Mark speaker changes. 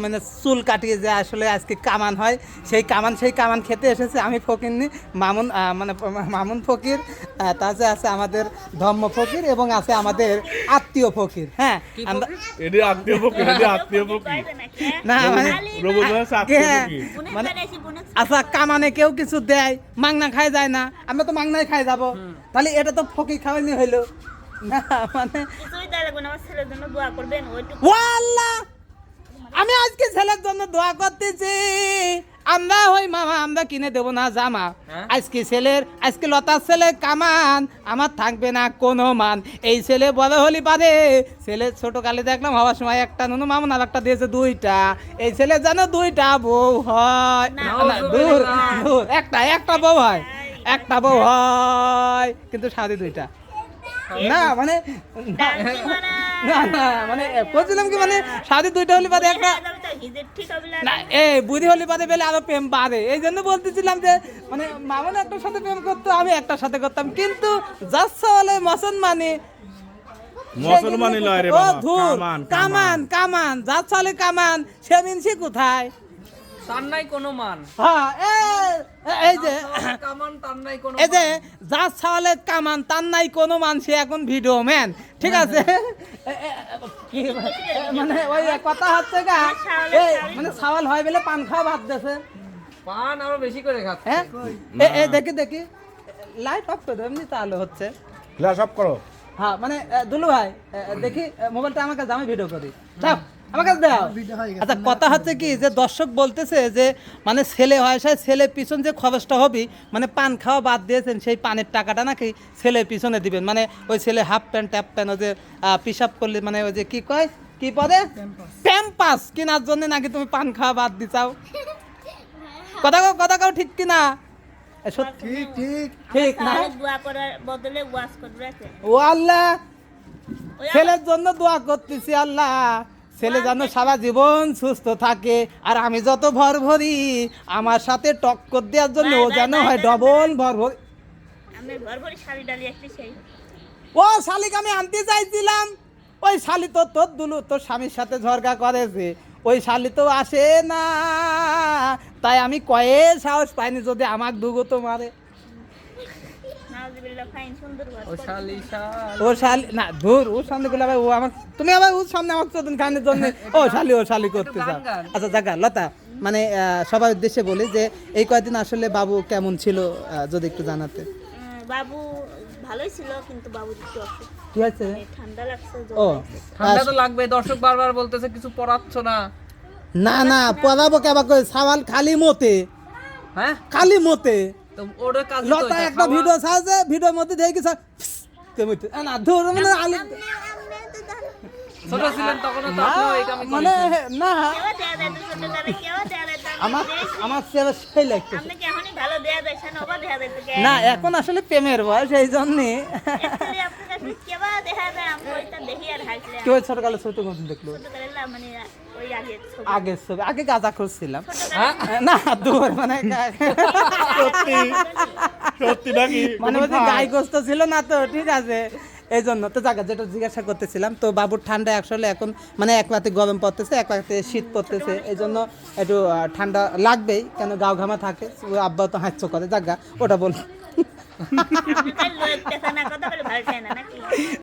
Speaker 1: মানে চুল কাটিয়ে যে আসলে আজকে কামান হয়, সেই কামান খেতে এসেছে। আমি ফকির মামুন, মানে মামুন ফকির, তাছাড়া আছে আমাদের ধর্ম ফকির এবং আছে আমাদের আত্মীয় ফকির। হ্যাঁ, আমরা না মানে আচ্ছা, কামানে কেউ কিছু দেয়, মাংনা খাই যায় না, আমরা তো মাংনাই খাই যাব, তাহলে এটা তো ফকির খাওয়ানি হইলো না। মানে আমি আজকে ছেলের জন্য দোয়া করতেছি। আমরা ওই মামা আমরা কিনে দেবো না জামা, আজকে লতার ছেলে কামান, আমার থাকবে না কোনো মান। এই ছেলে বড় হলি পারে, ছেলে ছোট কালে দেখলাম হওয়ার সময় একটা নুনু মামুন আর একটা দিয়েছে দুইটা। এই ছেলে জানো দুইটা বউ হয়, দূর একটা বউ হয়, একটা বউ হয় কিন্তু শাদি দুইটা না। মানে না মানে বলছিলাম কি, মানে শাদি দুইটা হলে বাদে একটা না, এই বুড়ি হলে বাদে পেলে আরো প্রেম বাড়ে। এই জন্য বলতেছিলাম যে মানে মামুন একটার সাথে প্রেম করতো, আমি একটার সাথে করতাম, কিন্তু যাচ্ছে হলে মুসলমানি লয় রে বাবা, কামান যাচ্ছে হলে কামান, সে মিনছি কোথায়
Speaker 2: তার নাই কোনো মান।
Speaker 1: হ্যাঁ, এই যে কামান তার নাই কোনো, এই যে যা ছাওয়ালে কামান তার নাই কোনো মান, সে এখন ভিডিও ম্যান, ঠিক আছে। মানে ওই কথা হচ্ছে গা, মানে ছাওয়াল হয় বলে পান খাওয়া ভাত দেছে,
Speaker 2: পান আরো বেশি করে খাচ্ছে।
Speaker 1: হ্যাঁ, দেখি লাইট অফ করে এমনি তাহলে হচ্ছে,
Speaker 3: গ্লাস অফ করো।
Speaker 1: হ্যাঁ মানে দুলু ভাই দেখি মোবাইলটা আমার কাছে, আমি ভিডিও করি, দাও আমার কাছে দাও। আচ্ছা, কথা হচ্ছে কি যে দর্শক বলতেছে যে মানে ছেলে হয়, ছেলে পিছন যে খরচটা হবে, মানে পান খাওয়া বাদ দিয়েছেন, সেই পানের টাকাটা নাকি ছেলের পিছনে দিবেন। মানে ওই ছেলে হাফ প্যান্ট ট্যাপ প্যান্ট, ওই যে পিসাব করলে মানে ওই যে কি কয় কি পরে প্যাম্পাস কেনার জন্য নাকি তুমি পান খাওয়া বাদ দিছাও। কথা কাও ঠিক কিনা? ঠিক না? ও আল্লাহ, ছেলের জন্য দোয়া করতেছি, আল্লাহ ছেলে যেন সারা জীবন সুস্থ থাকে, আর আমি যত ভর ভরি আমার সাথে টক্কর দেওয়ার জন্য ও যেন হয় ডবল ভর ভরি। ও শালিক আমি আনতে চাইছিলাম, ওই শালি তো তোর দুলু তোর স্বামীর সাথে ঝগড়া করেছে, ওই শালি তো আসে না, তাই আমি কয়ে সাহস পাইনি যদি আমাকে দুগো তো মারে। ও শালি না ধুর, ওর সামনে বলে ও আমার, তুমি আবার ওর সামনে আমাকে চোদন খানের জন্য ও শালি করতে চাও। আচ্ছা জায়গা লতা, মানে সবার উদ্দেশ্যে বলি যে এই কয়েকদিন আসলে বাবু কেমন ছিল যদি একটু জানাতে।
Speaker 4: বাবু ভালোই ছিল, কিন্তু বাবু একটু
Speaker 1: কি হয়েছে?
Speaker 4: ঠান্ডা লাগছে।
Speaker 1: ও
Speaker 2: ঠান্ডা তো লাগবে, দর্শক বারবার বলতেছে কিছু পড়াচ্ছ না।
Speaker 1: না পড়াবো কেবা কই, সাওয়াল খালি মতে,
Speaker 2: হ্যাঁ
Speaker 1: খালি মতে।
Speaker 2: তো ওর কাজ তো
Speaker 1: লতা একটা ভিডিও ছাড়ছে, ভিডিওর মধ্যে দেখি স্যার কেমতে না ধর মানে আলু
Speaker 2: ছোট ছিলেন তখন তো আপনি এই কাম
Speaker 1: মানে
Speaker 2: করেছেন
Speaker 1: না
Speaker 4: কেউ দেয়া দেয় ছোট দাদা, কেউ দেয়া দেয়
Speaker 1: আমার সেবা সেই লাগছে
Speaker 4: আপনি কি এখনই ভালো দেয়া দেয় না, ওবা দেয়া দেয় তো
Speaker 1: না, এখন আসলে প্রেমের বয়স, এই জন্যে
Speaker 4: অ্যাকচুয়ালি আপনার কাছে কেবা দেখা দেয়, আমি ওইটা দেখি আর হাসলে
Speaker 1: কেউ ছোটকালে ছোট কোন দেখলো,
Speaker 4: ছোটবেলা মানে ওই
Speaker 1: আগের ছবি আগে গাঁজা খুঁজছিলাম না দূর মানে
Speaker 3: সত্যি নাকি
Speaker 1: মানে ওই যে গাই গোস্ত ছিল না তো, ঠিক আছে এই জন্য তো জায়গা যেটা জিজ্ঞাসা করতেছিলাম। তো বাবুর ঠান্ডা আসলে এখন মানে এক রাতে গরম পড়তেছে, এক রাতে শীত পড়তেছে, এই জন্য একটু ঠান্ডা লাগবেই, কেন গাও ঘামা থাকে, আব্বা তো হাঁচো করে জায়গা ওটা বল।